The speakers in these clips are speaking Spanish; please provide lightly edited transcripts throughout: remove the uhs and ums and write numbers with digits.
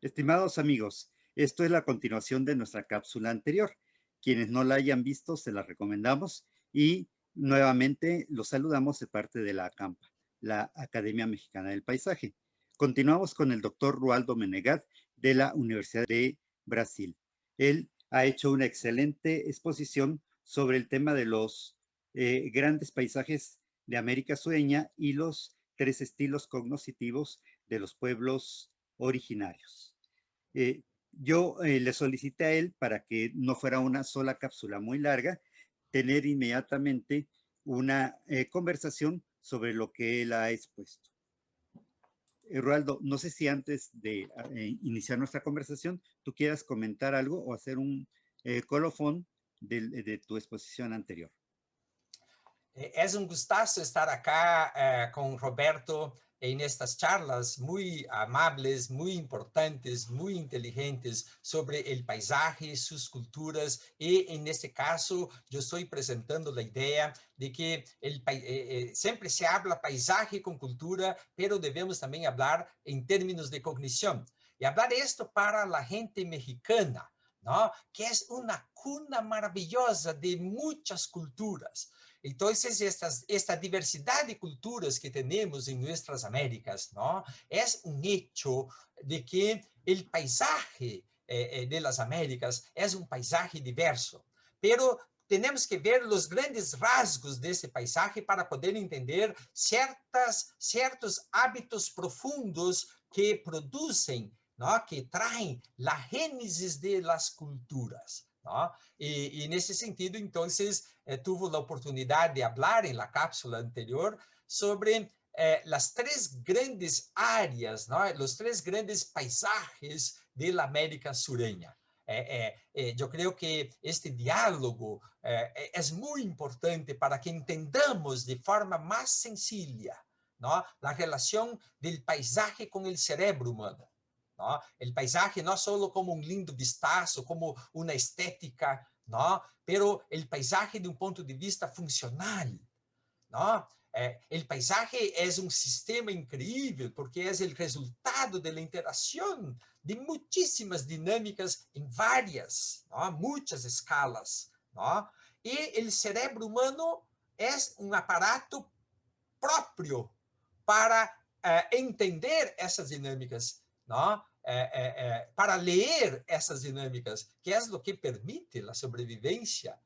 Estimados amigos, esto es la continuación de nuestra cápsula anterior. Quienes no la hayan visto, se la recomendamos y nuevamente los saludamos de parte de la ACAMPA, la Academia Mexicana del Paisaje. Continuamos con el doctor Rualdo Menegat de la Universidad de Brasil. Él ha hecho una excelente exposición sobre el tema de los grandes paisajes de América Sureña y los tres estilos cognitivos de los pueblos originarios. Yo le solicité a él, para que no fuera una sola cápsula muy larga, tener inmediatamente una conversación sobre lo que él ha expuesto. Rualdo, no sé si antes de iniciar nuestra conversación tú quieras comentar algo o hacer un colofón de tu exposición anterior. Es un gustazo estar acá con Roberto en estas charlas muy amables, muy importantes, muy inteligentes sobre el paisaje, sus culturas y en este caso yo estoy presentando la idea de que siempre se habla paisaje con cultura, pero debemos también hablar en términos de cognición y hablar esto para la gente mexicana, ¿no? Que es una cuna maravillosa de muchas culturas. Entonces, esta diversidad de culturas que tenemos en nuestras Américas, ¿no? Es un hecho de que el paisaje de las Américas es un paisaje diverso, pero tenemos que ver los grandes rasgos de ese paisaje para poder entender ciertos hábitos profundos que producen, ¿no? Que traen la génesis de las culturas, ¿no? Y en ese sentido, entonces, tuvo la oportunidad de hablar en la cápsula anterior sobre las tres grandes áreas, ¿no? Los tres grandes paisajes de la América sureña. Yo creo que este diálogo es muy importante para que entendamos de forma más sencilla, ¿no? La relación del paisaje con el cerebro humano, ¿no? El paisaje no solo como un lindo vistazo, como una estética, ¿no? Pero el paisaje de un punto de vista funcional, ¿no? El paisaje es un sistema increíble porque es el resultado de la interacción de muchísimas dinámicas en varias, ¿no? Muchas escalas, ¿no? Y el cerebro humano es un aparato propio para entender essas dinâmicas, não? Para ler essas dinâmicas, que é o que permite a sobrevivência,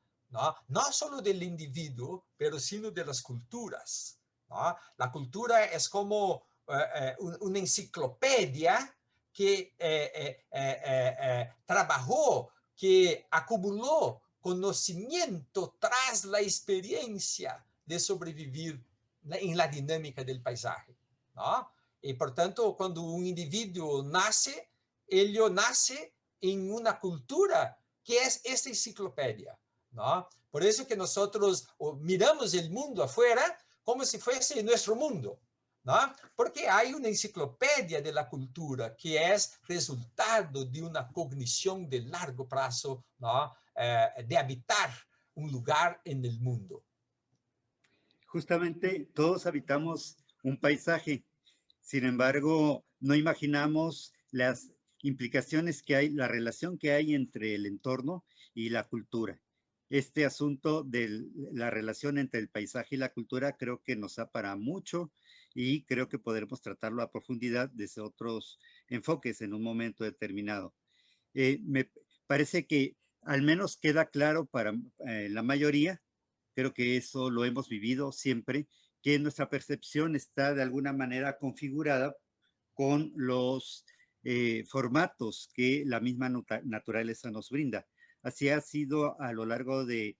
não só do indivíduo, pero sino de las culturas. ¿No? La cultura é como uma enciclopédia que trabalhou, que acumulou conhecimento tras a experiência de sobreviver en la dinámica del paisaje, ¿no? Y por tanto, cuando un individuo nace, ello nace en una cultura que es esta enciclopedia, ¿no? Por eso que nosotros miramos el mundo afuera como si fuese nuestro mundo, ¿no? Porque hay una enciclopedia de la cultura que es resultado de una cognición de largo plazo, ¿no? De habitar un lugar en el mundo. Justamente todos habitamos un paisaje, sin embargo, no imaginamos las implicaciones que hay, la relación que hay entre el entorno y la cultura. Este asunto de la relación entre el paisaje y la cultura creo que nos da para mucho y creo que podremos tratarlo a profundidad desde otros enfoques en un momento determinado. Me parece que al menos queda claro para la mayoría, creo que eso lo hemos vivido siempre, que nuestra percepción está de alguna manera configurada con los formatos que la misma naturaleza nos brinda. Así ha sido a lo largo del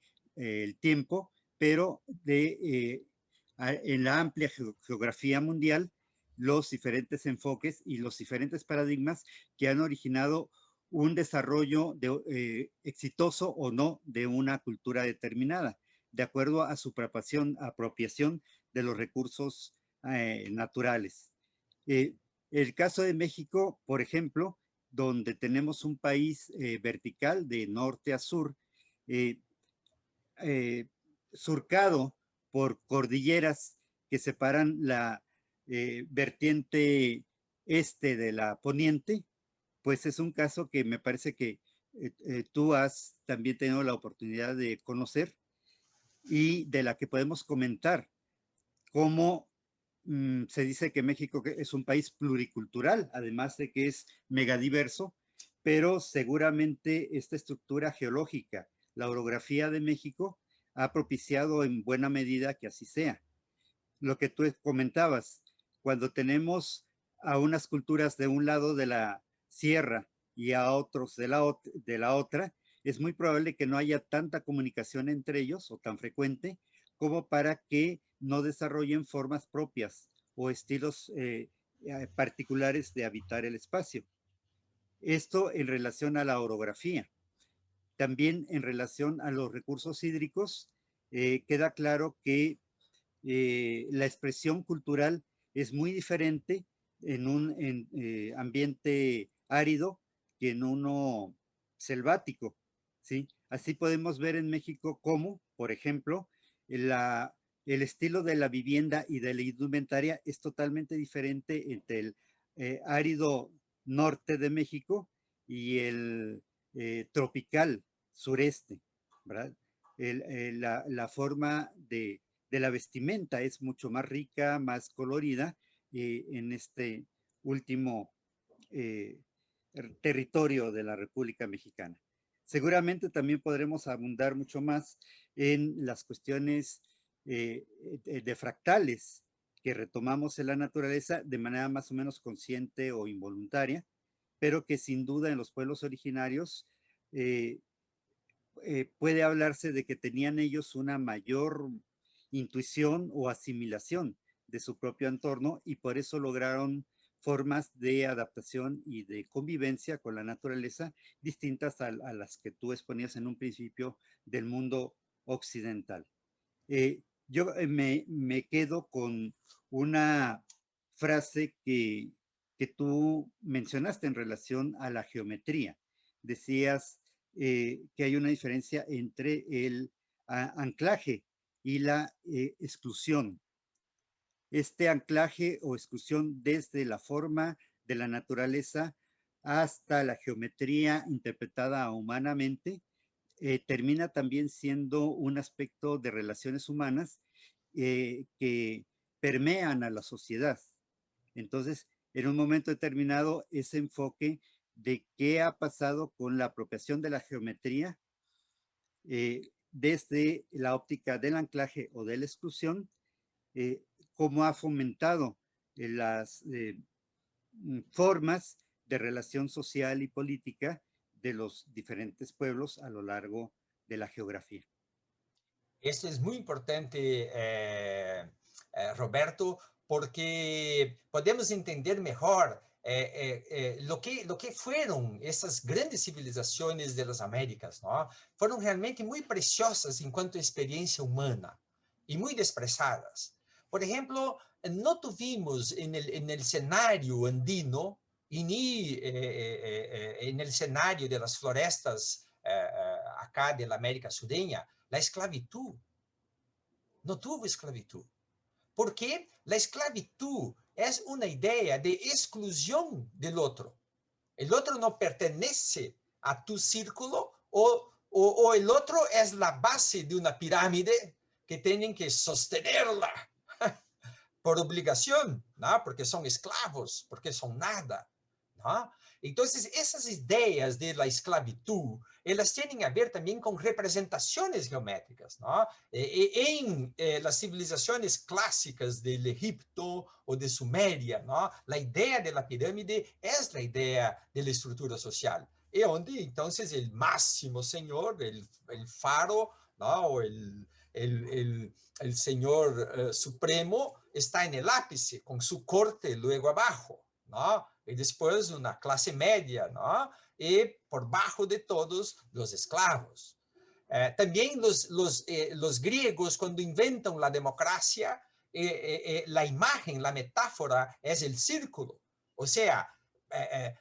tiempo, pero en la amplia geografía mundial, los diferentes enfoques y los diferentes paradigmas que han originado un desarrollo exitoso o no de una cultura determinada, de acuerdo a su apropiación de los recursos naturales. El caso de México, por ejemplo, donde tenemos un país vertical de norte a sur, eh, eh, surcado por cordilleras que separan la vertiente este de la poniente, pues es un caso que me parece que tú has también tenido la oportunidad de conocer y de la que podemos comentar cómo se dice que México es un país pluricultural, además de que es megadiverso, pero seguramente esta estructura geológica, la orografía de México, ha propiciado en buena medida que así sea. Lo que tú comentabas, cuando tenemos a unas culturas de un lado de la sierra y a otros de la otra, es muy probable que no haya tanta comunicación entre ellos o tan frecuente como para que no desarrollen formas propias o estilos particulares de habitar el espacio. Esto en relación a la orografía. También en relación a los recursos hídricos, queda claro que la expresión cultural es muy diferente en un ambiente árido que en uno selvático, ¿sí? Así podemos ver en México cómo, por ejemplo, el estilo de la vivienda y de la indumentaria es totalmente diferente entre el árido norte de México y el tropical sureste, ¿verdad? La forma de la vestimenta es mucho más rica, más colorida en este último eh, territorio de la República Mexicana. Seguramente también podremos abundar mucho más en las cuestiones de fractales que retomamos en la naturaleza de manera más o menos consciente o involuntaria, pero que sin duda en los pueblos originarios eh, puede hablarse de que tenían ellos una mayor intuición o asimilación de su propio entorno y por eso lograron formas de adaptación y de convivencia con la naturaleza distintas a las que tú exponías en un principio del mundo occidental. Yo me quedo con una frase que tú mencionaste en relación a la geometría. Decías que hay una diferencia entre el anclaje y la exclusión. Este anclaje o exclusión desde la forma de la naturaleza hasta la geometría interpretada humanamente termina también siendo un aspecto de relaciones humanas que permean a la sociedad. Entonces, en un momento determinado, ese enfoque de qué ha pasado con la apropiación de la geometría desde la óptica del anclaje o de la exclusión, cómo ha fomentado las formas de relación social y política de los diferentes pueblos a lo largo de la geografía. Esto es muy importante, Roberto, porque podemos entender mejor lo que fueron essas grandes civilizações das Américas, não? Foram realmente muito preciosas enquanto experiência humana e muito expressadas. Por exemplo, não tuvimos no cenário andino e nem no cenário das florestas acá da América Sureña la esclavitud. No tuvo esclavitud. Porque la esclavitud es una idea de exclusión del otro. El otro no pertenece a tu círculo o el otro es la base de una pirámide que tienen que sostenerla por obligación, ¿no? Porque son esclavos, porque son nada, ¿no? Entonces, esas ideas de la esclavitud, elas têm a ver também com representações geométricas, ¿no? Em las civilizações clássicas del Egipto ou de Suméria, ¿no? A ideia da pirâmide é a ideia da estrutura social. E onde, então, o máximo senhor, o faro, ¿no? O el señor supremo está en el ápice con su corte luego abajo, ¿no? Y después una clase media, ¿no? Y por bajo de todos los esclavos. También los griegos, cuando inventan la democracia, la imagen, la metáfora es el círculo. O sea,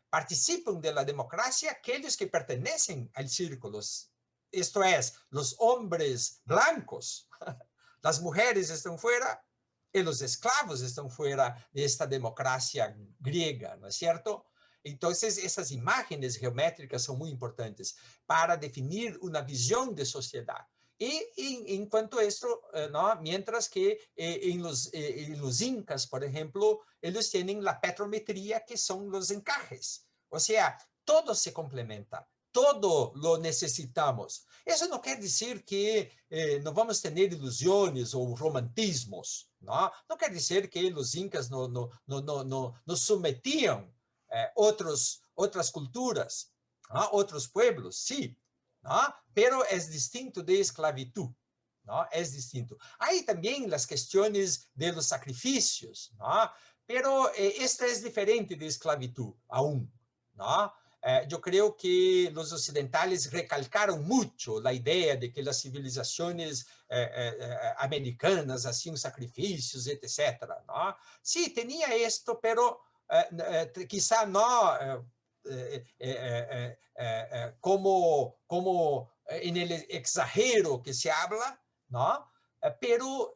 participan de la democracia aquellos que pertenecen al círculo. Esto es, los hombres blancos, las mujeres están fuera y los esclavos están fuera de esta democracia griega, ¿no es cierto? Entonces, esas imágenes geométricas son muy importantes para definir una visión de sociedad. Y en cuanto a esto, ¿no? Mientras que en los incas, por ejemplo, ellos tienen la petrometría, que son los encajes. O sea, todo se complementa, todo lo necesitamos. Eso no quiere decir que no vamos a tener ilusiones o romantismos, ¿no? No quiere decir que los incas no sometían otras culturas, ¿no? Otros pueblos, sí, ¿no? Pero es distinto de esclavitud, ¿no? Es distinto. Hay también las cuestiones de los sacrificios, ¿no? Pero esta es diferente de esclavitud aún, ¿no? Yo creo que los occidentales recalcaron mucho la idea de que las civilizaciones americanas hacían sacrificios, etcétera, ¿no? Sí, tenía esto, pero quizá no como en el exagero que se habla, ¿no? Pero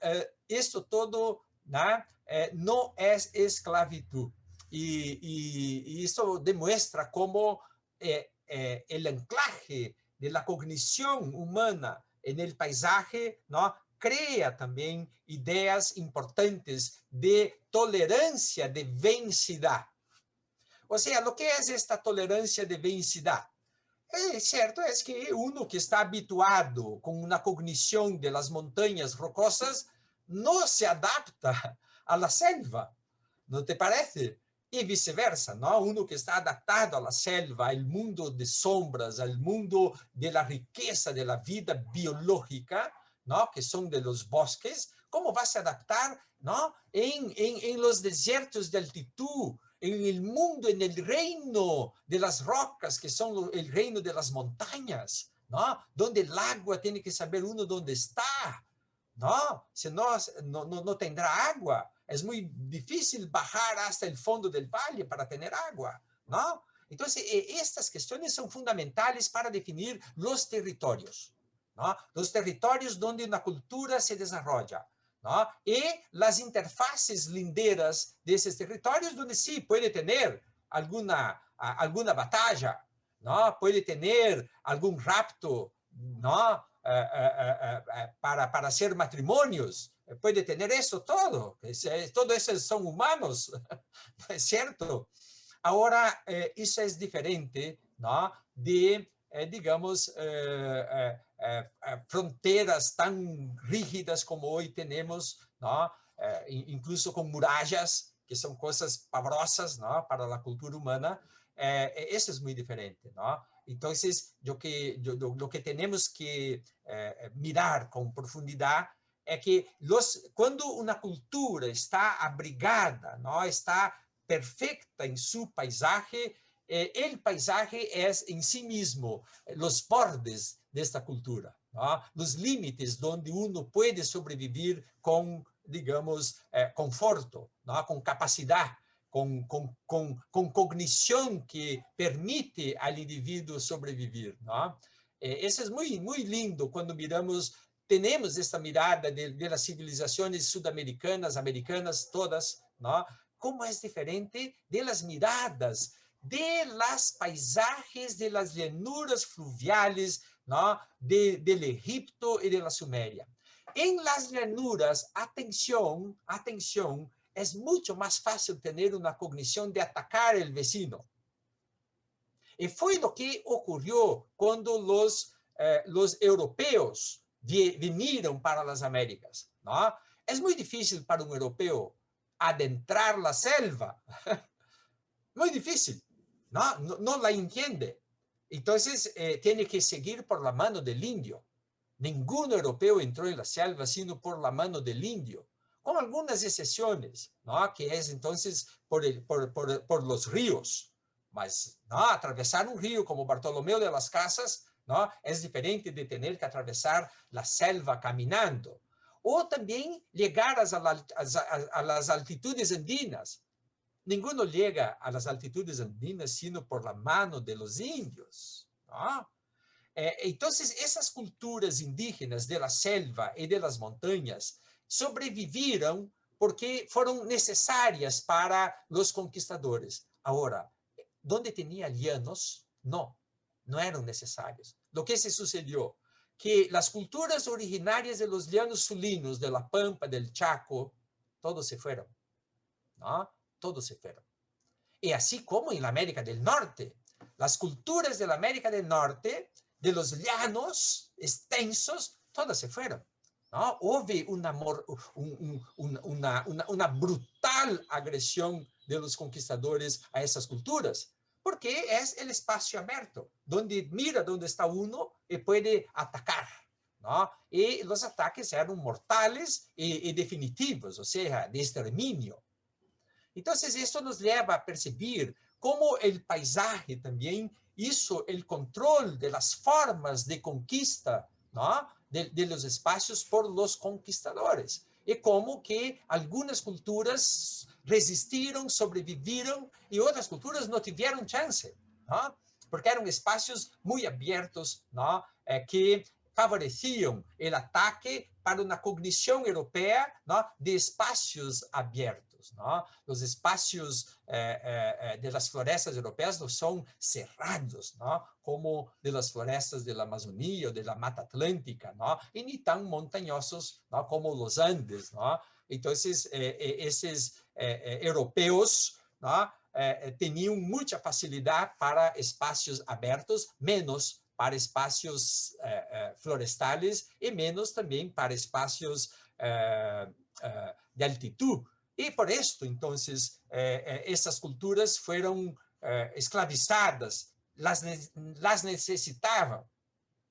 esto todo, ¿no? No es esclavitud. Y esto demuestra cómo el anclaje de la cognición humana en el paisaje, ¿no? Crea también ideas importantes de tolerancia de velocidad. O sea, lo que es esta tolerancia de velocidad? Cierto, es que uno que está habituado con una cognición de las montañas rocosas no se adapta a la selva, ¿no te parece? Y viceversa, ¿no? Uno que está adaptado a la selva, al mundo de sombras, al mundo de la riqueza de la vida biológica, ¿no? Que son de los bosques, ¿cómo va a se adaptar, ¿no? En los desiertos de altitud, en el mundo, en el reino de las rocas, que son el reino de las montañas, ¿no? Donde el agua tiene que saber uno dónde está, ¿no? Si no, no tendrá agua. Es muy difícil bajar hasta el fondo del valle para tener agua, ¿no? Entonces, estas cuestiones son fundamentales para definir los territorios, ¿no? Los territorios donde una cultura se desarrolla, ¿no? Y las interfaces linderas de esos territorios donde sí puede tener alguna batalla, ¿no? Puede tener algún rapto, ¿no? Para hacer matrimonios, puede tener eso todo. Todos esos son humanos, ¿no es cierto? Ahora, eso es diferente, ¿no? De, digamos, fronteras tan rígidas como hoy tenemos, ¿no? Incluso con murallas, que son cosas pavorosas, ¿no? Para la cultura humana. Eso es muy diferente, ¿no? Entonces, lo que tenemos que mirar con profundidad es que cuando una cultura está abrigada, ¿no? Está perfecta en su paisaje, el paisaje es en sí mismo los bordes de esta cultura, ¿no? Los límites donde uno puede sobrevivir con, digamos, conforto, ¿no? Con capacidad, con cognición que permite al individuo sobrevivir, ¿no? Eso es muy, muy lindo cuando miramos, tenemos esta mirada de las civilizaciones sudamericanas, americanas, todas, ¿no? Cómo es diferente de las miradas de los paisajes de las llanuras fluviales, ¿no? Del Egipto y de la Sumeria. En las llanuras, atención, atención, es mucho más fácil tener una cognición de atacar al vecino. Y fue lo que ocurrió cuando los europeos vinieron para las Américas, ¿no? Es muy difícil para un europeo adentrar la selva. Muy difícil, no la entiende. Entonces, tiene que seguir por la mano del indio. Ningún europeo entró en la selva sino por la mano del indio, con algunas excepciones, ¿no? Que es entonces por los ríos. Mas, ¿no? Atravesar un río como Bartolomé de las Casas, ¿no? Es diferente de tener que atravesar la selva caminando. O también llegar a las altitudes andinas. Ninguno llega a las altitudes andinas sino por la mano de los indios, ¿no? Entonces, esas culturas indígenas de la selva y de las montañas sobrevivieron porque fueron necesarias para los conquistadores. Ahora, donde tenía llanos, no eran necesarios. Lo que se sucedió, que las culturas originarias de los llanos sulinos, de la Pampa, del Chaco, todos se fueron, ¿no? Todos se fueron. Y así como en la América del Norte, las culturas de la América del Norte, de los llanos extensos, todas se fueron, ¿no? Hubo una brutal agresión de los conquistadores a esas culturas, porque es el espacio abierto, donde mira dónde está uno y puede atacar, ¿no? Y los ataques eran mortales y definitivos, o sea, de exterminio. Entonces, esto nos lleva a percibir cómo el paisaje también hizo el control de las formas de conquista, ¿no? de los espacios por los conquistadores. Y cómo que algunas culturas resistieron, sobrevivieron y otras culturas no tuvieron chance, ¿no? Porque eran espacios muy abiertos, ¿no? Que favorecían el ataque para una cognición europea, ¿no? De espacios abiertos, ¿no? Los espacios de las florestas europeas no son cerrados, ¿no? Como de las florestas de la Amazonía o de la Mata Atlántica, ¿no? Y ni tan montañosos, ¿no? Como los Andes, ¿no? Entonces, esos europeos, ¿no? Tenían mucha facilidad para espacios abiertos, menos para espacios florestales y menos también para espacios de altitud. Y por esto, entonces, estas culturas fueron esclavizadas, las necesitaban,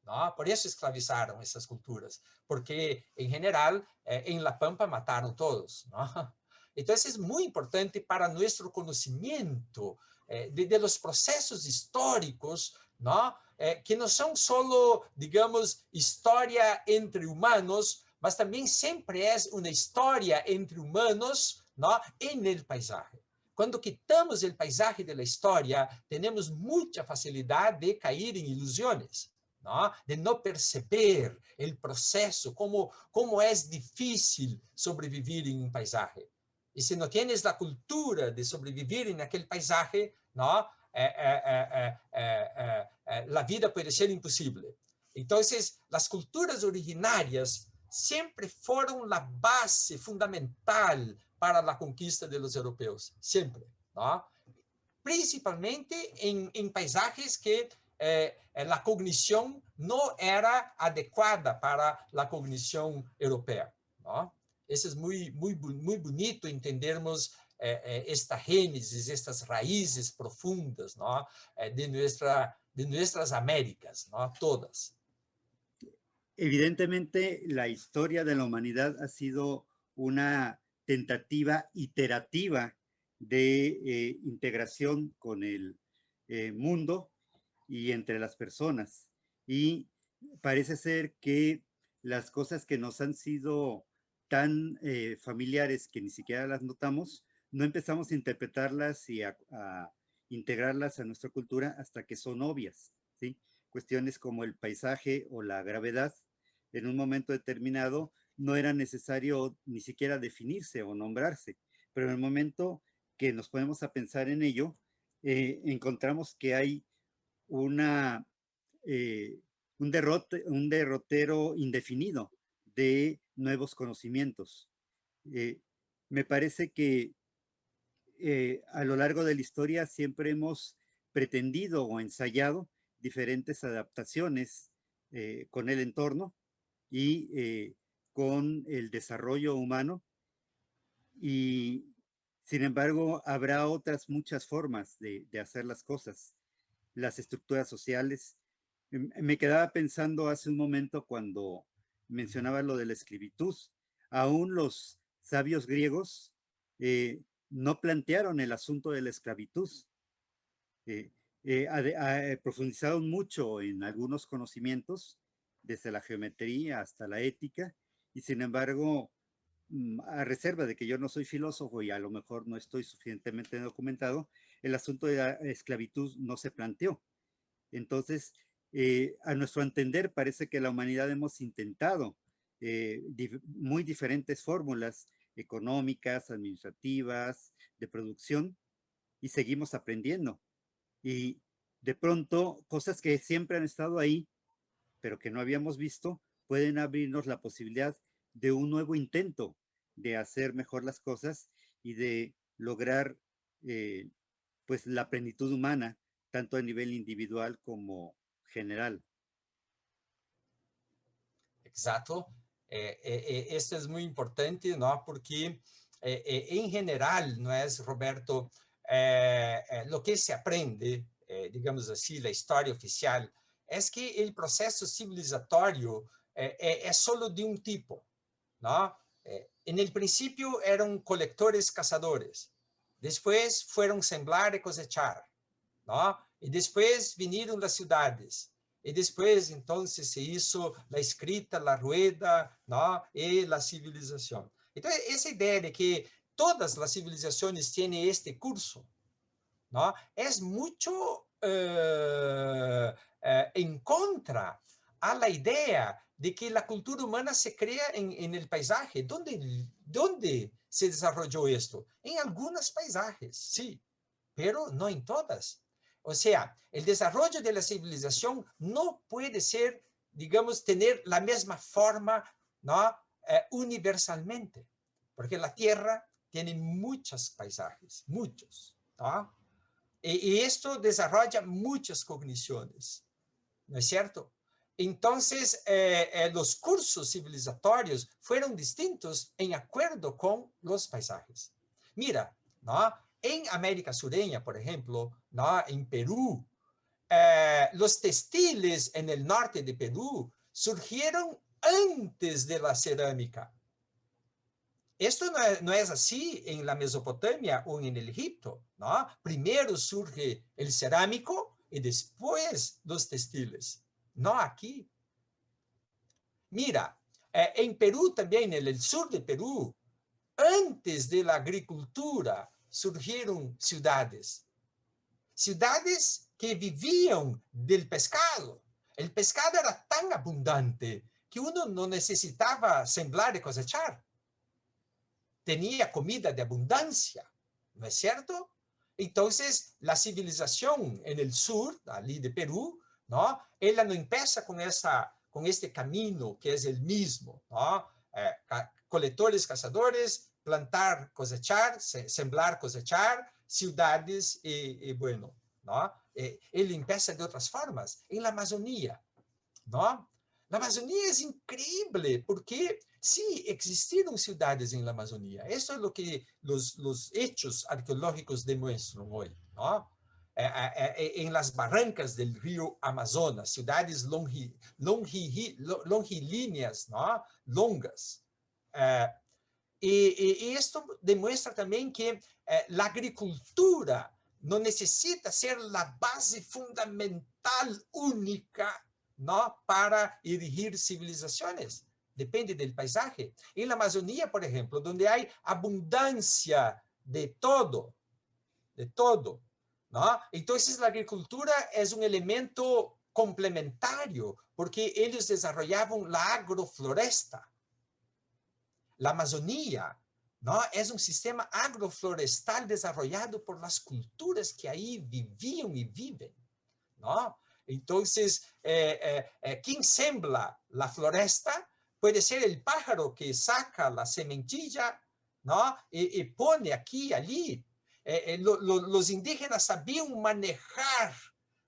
¿no? Por eso esclavizaron esas culturas, porque en general en La Pampa mataron todos, ¿no? Entonces es muy importante para nuestro conocimiento de los procesos históricos, ¿no? Que no son solo, digamos, historia entre humanos, mas también siempre es una historia entre humanos, ¿no? En el paisaje. Cuando quitamos el paisaje de la historia, tenemos mucha facilidad de caer en ilusiones, ¿no? De no perceber el proceso, cómo es difícil sobrevivir en un paisaje. Y si no tienes la cultura de sobrevivir en aquel paisaje, ¿no? La vida puede ser imposible. Entonces, las culturas originarias siempre fueron la base fundamental para la conquista de los europeos, siempre, ¿no? Principalmente en paisajes que la cognición no era adecuada para la cognición europea, ¿no? Eso es muy bonito entendermos esta génesis, estas raíces profundas, ¿no? De nuestras Américas, ¿no? Todas. Evidentemente, la historia de la humanidad ha sido una tentativa iterativa de integración con el mundo y entre las personas. Y parece ser que las cosas que nos han sido tan familiares que ni siquiera las notamos, no empezamos a interpretarlas y a integrarlas a nuestra cultura hasta que son obvias, ¿sí? Cuestiones como el paisaje o la gravedad, en un momento determinado no era necesario ni siquiera definirse o nombrarse, pero en el momento que nos ponemos a pensar en ello, encontramos que hay una, un derrotero indefinido de nuevos conocimientos. Me parece que a lo largo de la historia siempre hemos pretendido o ensayado diferentes adaptaciones con el entorno y con el desarrollo humano. Y sin embargo, habrá otras muchas formas de hacer las cosas, las estructuras sociales. Me quedaba pensando hace un momento cuando mencionaba lo de la esclavitud. Aún los sabios griegos no plantearon el asunto de la esclavitud. Eh, profundizaron mucho en algunos conocimientos, desde la geometría hasta la ética, y sin embargo, a reserva de que yo no soy filósofo y a lo mejor no estoy suficientemente documentado, el asunto de la esclavitud no se planteó. Entonces, a nuestro entender, parece que la humanidad hemos intentado muy diferentes fórmulas económicas, administrativas, de producción, y seguimos aprendiendo. Y de pronto, cosas que siempre han estado ahí, pero que no habíamos visto, pueden abrirnos la posibilidad de un nuevo intento de hacer mejor las cosas y de lograr pues la plenitud humana, tanto a nivel individual como general. Exato. Esto es muy importante, ¿no? Porque en general, ¿no es, Roberto? Lo que se aprende, digamos así, la historia oficial, es que el proceso civilizatorio es solo de un tipo, ¿no? En el principio eran colectores cazadores, después fueron sembrar y cosechar, ¿no? Y después vinieron las ciudades. Y después, entonces, se hizo la escrita, la rueda, ¿no? Y la civilización. Entonces, esa idea de que todas las civilizaciones tienen este curso, ¿no? Es mucho en contra a la idea de que la cultura humana se crea en el paisaje. ¿Dónde se desarrolló esto? En algunos paisajes, sí, pero no en todas. O sea, el desarrollo de la civilización no puede ser, digamos, tener la misma forma, ¿no? Universalmente, porque la Tierra tiene muchos paisajes, muchos, ¿no? Y esto desarrolla muchas cogniciones, ¿no es cierto? Entonces, los cursos civilizatorios fueron distintos en acuerdo con los paisajes. Mira, ¿no? En América Sureña, por ejemplo, ¿no? En Perú, los textiles en el norte de Perú surgieron antes de la cerámica. Esto no es así en la Mesopotamia o en el Egipto, ¿no? Primero surge el cerámico y después los textiles. No aquí. Mira, en Perú también, en el sur de Perú, antes de la agricultura surgieron ciudades. Ciudades que vivían del pescado. El pescado era tan abundante que uno no necesitaba sembrar y cosechar. Tenía comida de abundancia, ¿no es cierto? Entonces, la civilización en el sur, allí de Perú, ¿no? Ella no empieza con este camino que es el mismo, ¿no? Colectores, cazadores, plantar, cosechar, sembrar, cosechar, ciudades y bueno, ¿no? Él empieza de otras formas, en la Amazonía, ¿no? La Amazonía es increíble porque sí existieron ciudades en la Amazonía. Eso es lo que los hechos arqueológicos demuestran hoy, ¿no? En las barrancas del río Amazonas, ciudades longilíneas, ¿no? Longas. Y esto demuestra también que la agricultura no necesita ser la base fundamental única, ¿no? Para dirigir civilizaciones. Depende del paisaje. En la Amazonía, por ejemplo, donde hay abundancia de todo, ¿no? Entonces la agricultura es un elemento complementario porque ellos desarrollaban la agrofloresta. La Amazonía, ¿no? Es un sistema agroflorestal desarrollado por las culturas que ahí vivían y viven, ¿no? Entonces, quien sembra la floresta puede ser el pájaro que saca la sementilla, ¿no? Y pone aquí y allí. Los indígenas sabían manejar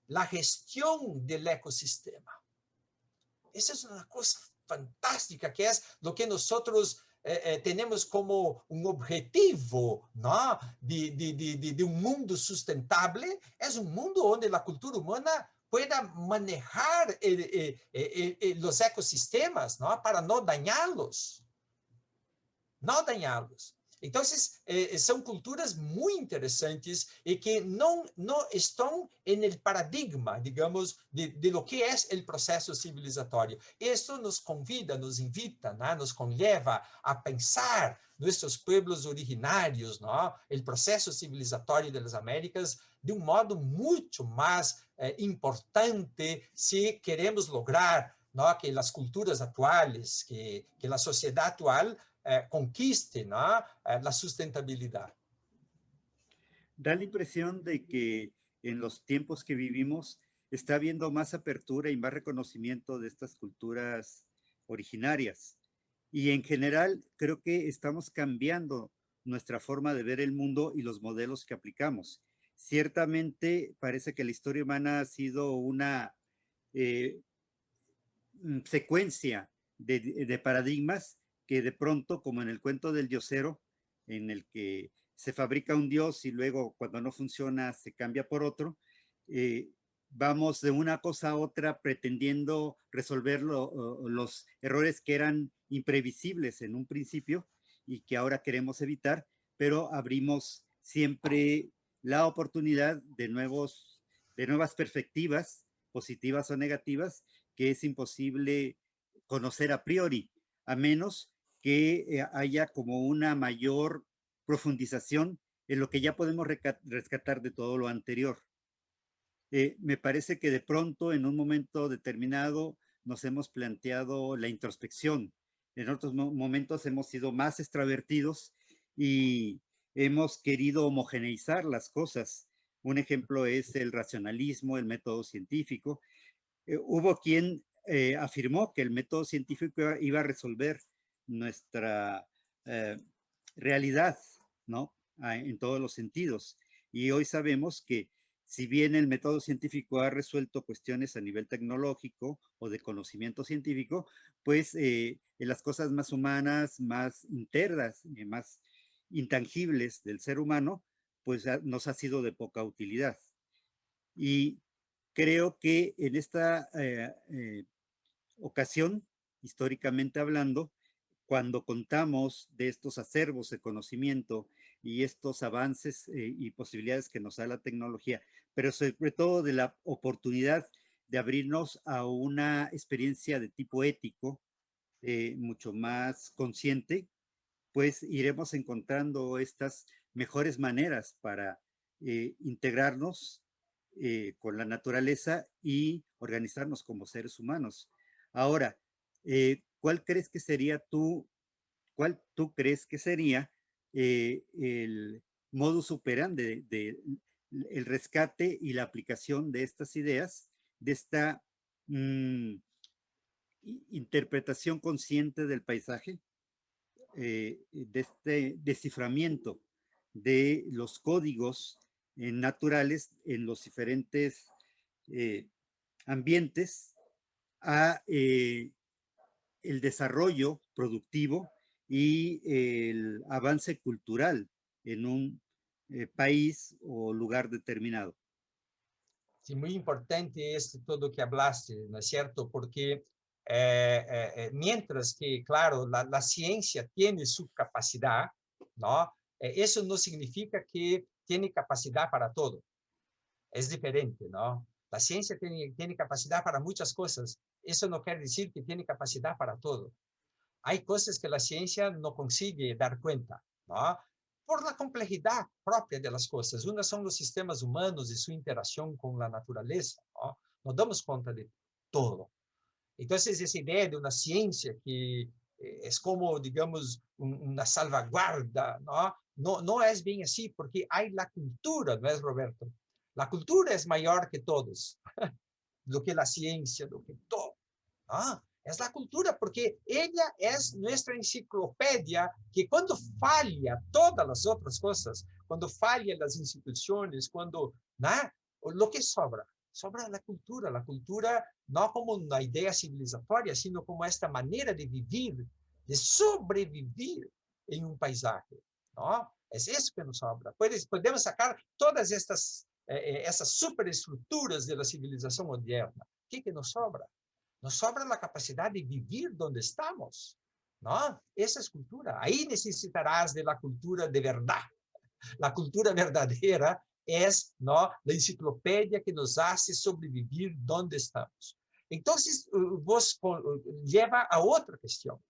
la gestión del ecosistema. Esa es una cosa fantástica, que es lo que nosotros tenemos como un objetivo, ¿no? De un mundo sustentable. Es un mundo donde la cultura humana pueda manejar los ecosistemas, ¿no? Para no dañarlos. No dañarlos. Entonces, son culturas muy interesantes y que no están en el paradigma, digamos, de lo que es el proceso civilizatorio. Esto nos convida, nos invita, ¿no? Nos conlleva a pensar nuestros pueblos originarios, ¿no? El proceso civilizatorio de las Américas de un modo mucho más importante si queremos lograr, ¿no? Que las culturas actuales, que la sociedad actual conquiste, ¿no? La sustentabilidad. Da la impresión de que en los tiempos que vivimos está habiendo más apertura y más reconocimiento de estas culturas originarias. Y en general creo que estamos cambiando nuestra forma de ver el mundo y los modelos que aplicamos. Ciertamente parece que la historia humana ha sido una eh, secuencia de paradigmas que de pronto, como en el cuento del diosero, en el que se fabrica un dios y luego cuando no funciona se cambia por otro, vamos de una cosa a otra pretendiendo resolver los errores que eran imprevisibles en un principio y que ahora queremos evitar, pero abrimos siempre la oportunidad de nuevas perspectivas, positivas o negativas, que es imposible conocer a priori, a menos que haya como una mayor profundización en lo que ya podemos rescatar de todo lo anterior. Me parece que de pronto, en un momento determinado, nos hemos planteado la introspección. En otros momentos hemos sido más extravertidos y hemos querido homogeneizar las cosas. Un ejemplo es el racionalismo, el método científico. Hubo quien afirmó que el método científico iba a resolver nuestra eh, realidad, ¿no? En todos los sentidos. Y hoy sabemos que si bien el método científico ha resuelto cuestiones a nivel tecnológico o de conocimiento científico, pues en las cosas más humanas, más internas, más intangibles del ser humano, pues nos ha sido de poca utilidad. Y creo que en esta ocasión, históricamente hablando, cuando contamos de estos acervos de conocimiento y estos avances y posibilidades que nos da la tecnología, pero sobre todo de la oportunidad de abrirnos a una experiencia de tipo ético, mucho más consciente, pues iremos encontrando estas mejores maneras para integrarnos con la naturaleza y organizarnos como seres humanos. Ahora, ¿cuál crees que sería cuál tú crees que sería el modus operandi el rescate y la aplicación de estas ideas, de esta mm, interpretación consciente del paisaje, de este desciframiento de los códigos naturales en los diferentes eh, ambientes a el desarrollo productivo y el avance cultural en un país o lugar determinado? Sí, muy importante esto todo que hablaste, ¿no es cierto? Porque mientras que, claro, la ciencia tiene su capacidad, ¿no? Eso no significa que tiene capacidad para todo. Es diferente, ¿no? La ciencia tiene capacidad para muchas cosas. Eso no quiere decir que tiene capacidad para todo. Hay cosas que la ciencia no consigue dar cuenta, ¿no? Por la complejidad propia de las cosas. Una son los sistemas humanos y su interacción con la naturaleza, ¿no? No damos cuenta de todo. Entonces, esa idea de una ciencia que es como, digamos, una salvaguarda, ¿no? No, no es bien así, porque hay la cultura, ¿no es, Roberto? La cultura es mayor que todos, lo que la ciencia, lo que todo. Ah, es la cultura, porque ella es nuestra enciclopedia que cuando falla todas las otras cosas, cuando fallan las instituciones, cuando, ¿no? Lo que sobra, sobra la cultura no como una idea civilizatoria, sino como esta manera de vivir, de sobrevivir en un paisaje, ¿no? Es eso que nos sobra. Podemos sacar todas essas superestructuras de la civilización moderna. ¿Qué que nos sobra? Nos sobra la capacidad de vivir donde estamos, ¿no? Esa es cultura. Ahí necesitarás de la cultura de verdad. La cultura verdadera es, ¿no?, la enciclopedia que nos hace sobrevivir donde estamos. Entonces, vos lleva a otra cuestión,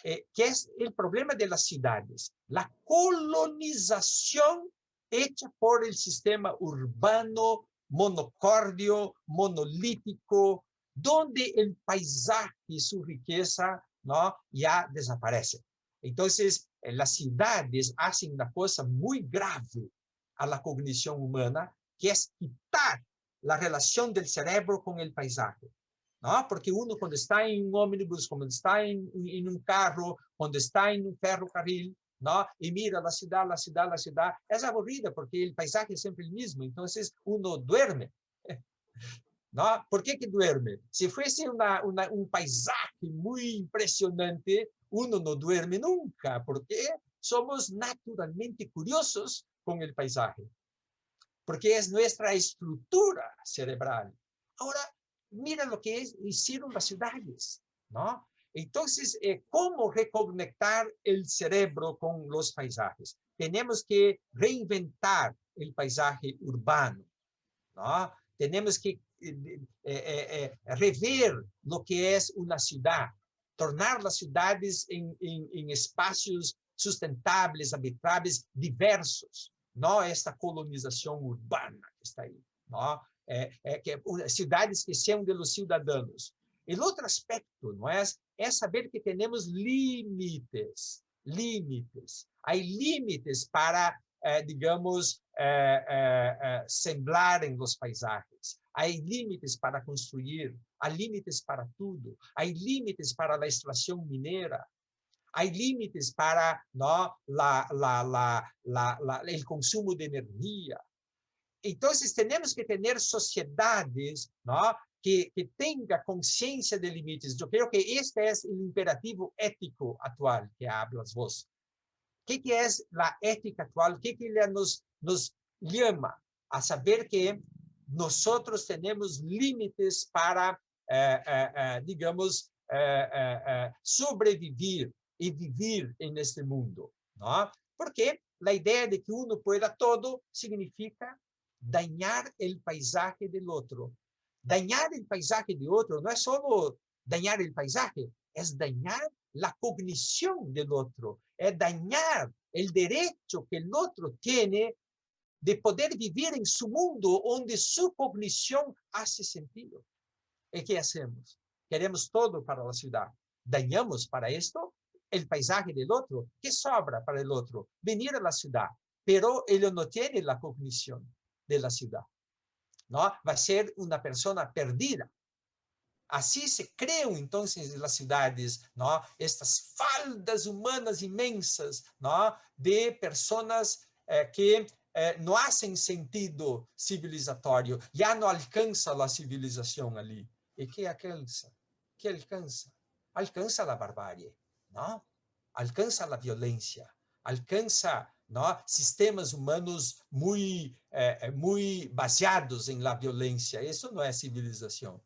que es el problema de las ciudades, la colonización hecha por el sistema urbano, monocordio, monolítico, donde el paisaje y su riqueza, ¿no?, ya desaparece. Entonces, las ciudades hacen una cosa muy grave a la cognición humana, que es quitar la relación del cerebro con el paisaje. ¿No? Porque uno cuando está en un ómnibus, cuando está en un carro, cuando está en un ferrocarril, ¿no? Y mira la ciudad, la ciudad, la ciudad, es aburrida porque el paisaje es siempre el mismo. Entonces uno duerme. ¿No? ¿Por qué que duerme? Si fuese un paisaje muy impresionante, uno no duerme nunca, porque somos naturalmente curiosos con el paisaje, porque es nuestra estructura cerebral. Ahora, mira lo que hicieron las ciudades, ¿no? Entonces, ¿cómo reconectar el cerebro con los paisajes? Tenemos que reinventar el paisaje urbano, ¿no? Tenemos que rever lo que es una ciudad, tornar las ciudades en espacios sustentables, habitables, diversos, no esta colonización urbana que está ahí, ¿no? Ciudades que sean de los ciudadanos. El otro aspecto, ¿no es saber que tenemos límites, límites. Hay límites para digamos, sembrar en los paisajes. Hay límites para construir, hay límites para todo. Hay límites para la extracción minera. Hay límites para ¿no? El consumo de energía. Entonces, tenemos que tener sociedades ¿no? que tengan conciencia de límites. Yo creo que este es el imperativo ético actual que hablas vos. ¿Qué es la ética actual? ¿Qué nos llama a saber que nosotros tenemos límites para, digamos, sobrevivir y vivir en este mundo? ¿No? Porque la idea de que uno pueda todo significa dañar el paisaje del otro. Dañar el paisaje de otro no es solo dañar el paisaje, es dañar la cognición del otro, es dañar el derecho que el otro tiene de poder vivir en su mundo donde su cognición hace sentido. ¿Y qué hacemos? Queremos todo para la ciudad. Dañamos para esto el paisaje del otro. ¿Qué sobra para el otro? Venir a la ciudad, pero él no tiene la cognición de la ciudad, ¿no? Va a ser una persona perdida. Así se crean entonces las ciudades, ¿no? Estas faldas humanas inmensas, ¿no? De personas que no hacen sentido civilizatorio, ya no alcanza la civilización allí. ¿Y qué alcanza? ¿Qué alcanza? Alcanza la barbarie, ¿no? Alcanza la violencia, alcanza ¿no? Sistemas humanos muy baseados en la violencia. Eso no es civilización.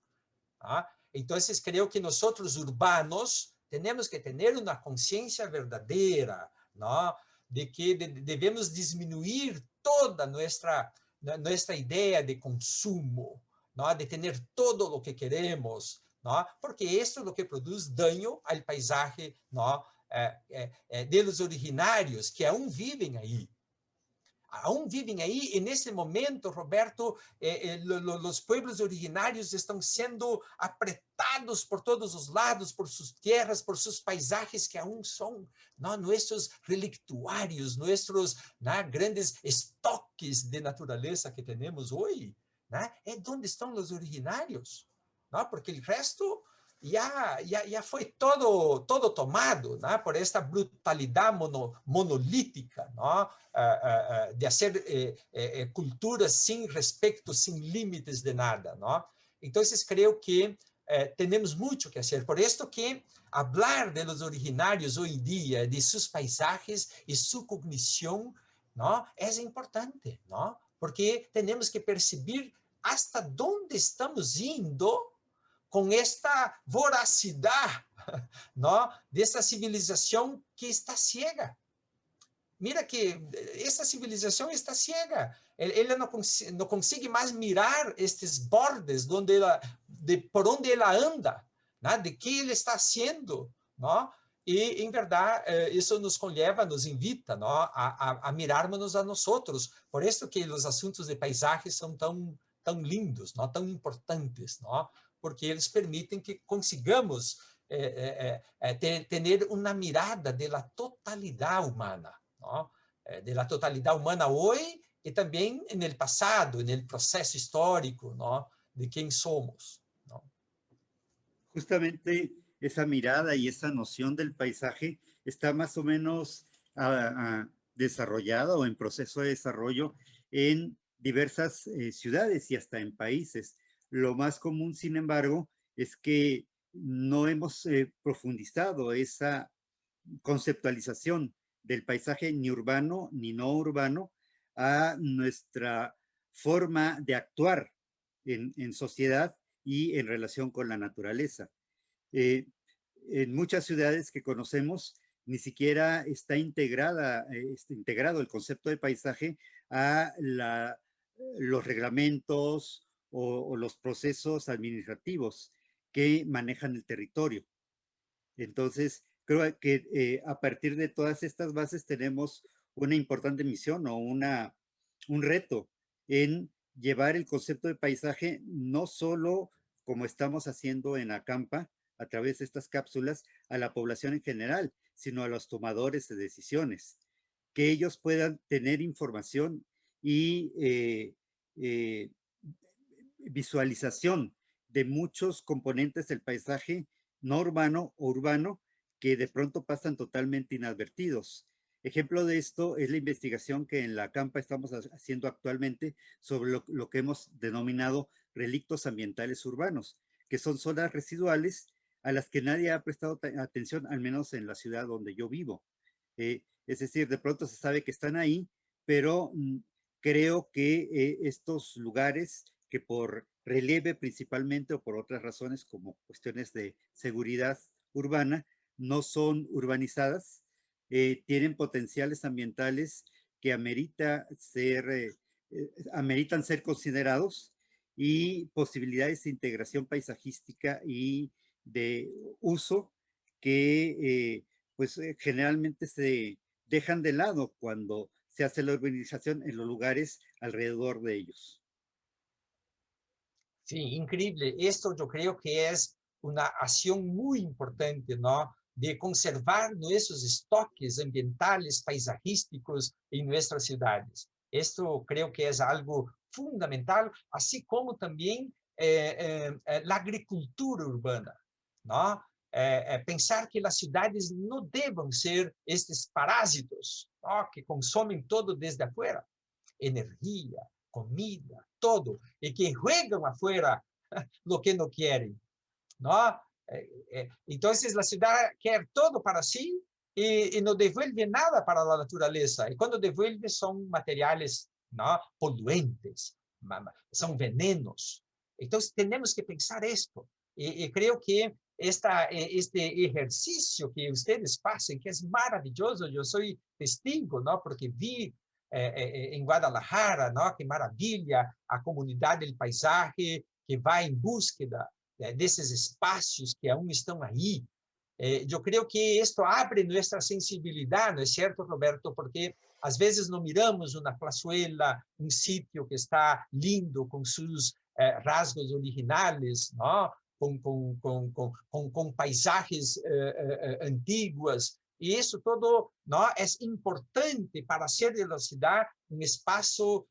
¿Ah? Entonces, creo que nosotros urbanos tenemos que tener una conciencia verdadera, ¿no? De que debemos disminuir toda nuestra idea de consumo, ¿no? De tener todo lo que queremos, ¿no? Porque esto es lo que produce daño al paisaje, ¿no? De los originarios que aún viven ahí. Aún viven ahí. En ese momento, Roberto, los pueblos originarios están siendo apretados por todos los lados, por sus tierras, por sus paisajes que aún son ¿no? nuestros relictuarios, nuestros ¿no? grandes estoques de naturaleza que tenemos hoy. ¿No? Es donde están los originarios, ¿no? Porque el resto ya fue todo tomado, ¿no? Por esta brutalidad monolítica, ¿no? De hacer culturas sin respeto, sin límites de nada, ¿no? Entonces, creo que tenemos mucho que hacer. Por esto que hablar de los originarios hoy en día, de sus paisajes y su cognición, ¿no? Es importante, ¿no? Porque tenemos que percibir hasta dónde estamos yendo con esta voracidad, ¿no? De esta civilización que está ciega. Mira que esta civilización está ciega. Ela no consigue más mirar estos bordes por donde ella anda, ¿no? De qué él está haciendo, ¿no? Y, en verdad, eso nos conlleva, nos invita, ¿no? a mirarnos a nosotros. Por eso que los asuntos de paisaje son tan lindos, ¿no? Tan importantes, ¿no? Porque eles permitem que consigamos ter uma mirada de la totalidad humana, ¿no? De la totalidad humana hoy y también en el pasado, en el proceso histórico, ¿no? De quién somos, ¿no? Justamente esa mirada y esa noción del paisaje está más o menos desarrollada o en proceso de desarrollo en diversas ciudades y hasta en países. Lo más común, sin embargo, es que no hemos profundizado esa conceptualización del paisaje ni urbano ni no urbano a nuestra forma de actuar en sociedad y en relación con la naturaleza. Eh, en muchas ciudades que conocemos ni siquiera está integrado el concepto de paisaje a los reglamentos o los procesos administrativos que manejan el territorio. Entonces, creo que a partir de todas estas bases tenemos una importante misión o un reto en llevar el concepto de paisaje no solo como estamos haciendo en Acampa, a través de estas cápsulas, a la población en general, sino a los tomadores de decisiones, que ellos puedan tener información y visualización de muchos componentes del paisaje no urbano o urbano que de pronto pasan totalmente inadvertidos. Ejemplo de esto es la investigación que en la Campa estamos haciendo actualmente sobre lo que hemos denominado relictos ambientales urbanos, que son zonas residuales a las que nadie ha prestado atención, al menos en la ciudad donde yo vivo. Es decir, de pronto se sabe que están ahí, pero creo que estos lugares que por relieve principalmente o por otras razones como cuestiones de seguridad urbana, no son urbanizadas, tienen potenciales ambientales que ameritan ser considerados y posibilidades de integración paisajística y de uso que pues generalmente se dejan de lado cuando se hace la urbanización en los lugares alrededor de ellos. Sí, increíble. Esto yo creo que es una acción muy importante, ¿no? De conservar nuestros estoques ambientales, paisajísticos en nuestras ciudades. Esto creo que es algo fundamental, así como también la agricultura urbana, ¿no? Pensar que las ciudades no deben ser estos parásitos, ¿no? Que consumen todo desde afuera, energía, comida, todo, y que juegan afuera lo que no quieren, ¿no? Entonces la ciudad quiere todo para sí y no devuelve nada para la naturaleza. Y cuando devuelve son materiales, ¿no? Poluentes, son venenos. Entonces tenemos que pensar esto. Y creo que este ejercicio que ustedes hacen, que es maravilloso, yo soy testigo, ¿no? Porque vi em Guadalajara, ¿no? Que maravilha, a comunidade do paisaje que vai em búsqueda desses espaços que aún estão aí. Eu creio que isto abre nossa sensibilidade, não é certo, Roberto? Porque às vezes não miramos uma plazuela, um sítio que está lindo com seus rasgos originais, não? Com paisagens antiguas, e isso todo não é importante para ser de la cidade um espaço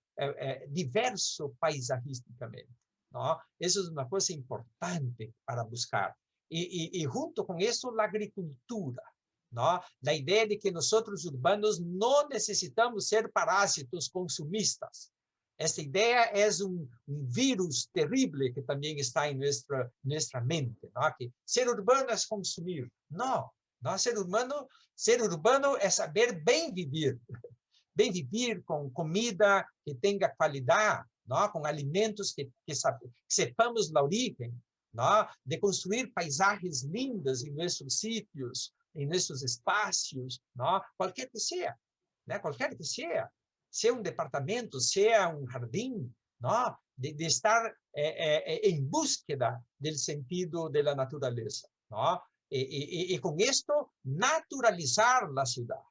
diverso paisajísticamente. Não? Isso é uma coisa importante para buscar. E junto com isso, a agricultura. Não? A ideia de que nós urbanos não necessitamos ser parásitos consumistas. Esta ideia é vírus terrível que também está em nossa mente. Não? Que ser urbano é consumir. Não. Não, ser urbano é saber bem viver com comida que tenha qualidade, não? Com alimentos que sepamos a origem, não? De construir paisagens lindas em nossos sítios, em nossos espaços, não? Qualquer que seja, né? Qualquer que seja um departamento, seja um jardim, não? De estar em búsqueda do sentido da natureza, não? E com isto, naturalizar a cidade.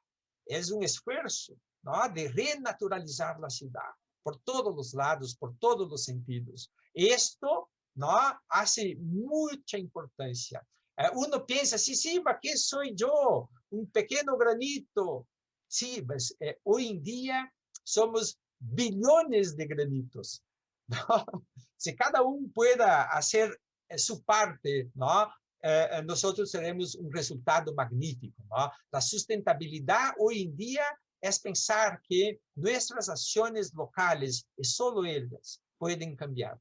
É um esforço, ¿no? De renaturalizar a cidade, por todos os lados, por todos os sentidos. Isto, ¿no? Hace muita importância. Uno pensa, sí, mas quem sou eu? Um pequeno granito. Sí, mas hoje em dia somos billones de granitos, ¿no? Si cada uno pueda hacer su parte, ¿no? Nosotros tenemos un resultado magnífico, ¿no? La sustentabilidad hoy en día es pensar que nuestras acciones locales, y solo ellas, pueden cambiar,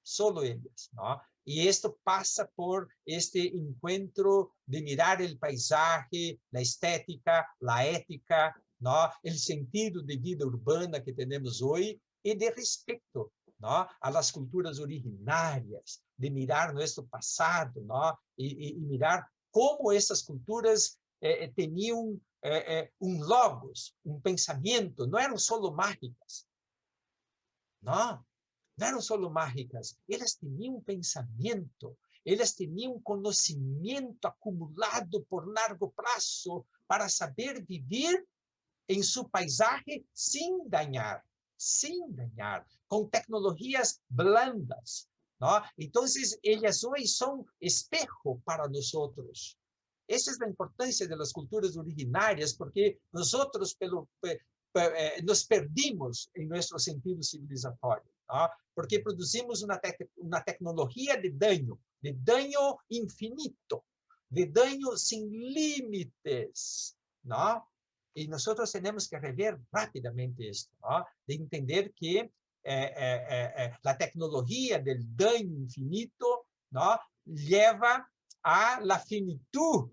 solo ellas, ¿no? Y esto pasa por este encuentro de mirar el paisaje, la estética, la ética, ¿no? El sentido de vida urbana que tenemos hoy y de respeto, ¿no? A las culturas originarias, de mirar nuestro pasado, ¿no? Y mirar cómo estas culturas tenían un logos, un pensamiento, no eran solo mágicas, ¿no? No eran solo mágicas, ellas tenían un pensamiento, ellas tenían un conocimiento acumulado por largo plazo para saber vivir en su paisaje sin dañar, con tecnologías blandas, ¿no? Entonces, ellas hoy son espejo para nosotros. Esa es la importancia de las culturas originarias, porque nosotros nos perdimos en nuestro sentido civilizatorio, ¿no? Porque producimos una tecnología de daño infinito, de daño sin límites, ¿no? Y nosotros tenemos que rever rápidamente esto, ¿no? De entender que la tecnología del daño infinito, ¿no? Lleva a la finitud,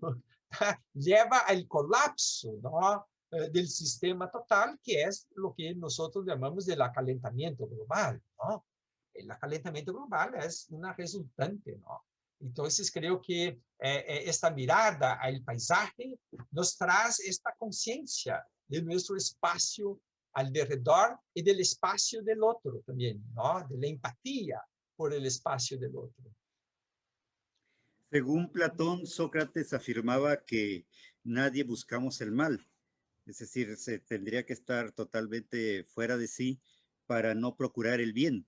lleva al colapso, ¿no? Del sistema total, que es lo que nosotros llamamos del acalentamiento global, ¿no? El acalentamiento global es una resultante, ¿no? Entonces, creo que esta mirada al paisaje nos trae esta conciencia de nuestro espacio alrededor y del espacio del otro también, ¿no? De la empatía por el espacio del otro. Según Platón, Sócrates afirmaba que nadie buscamos el mal, es decir, se tendría que estar totalmente fuera de sí para no procurar el bien.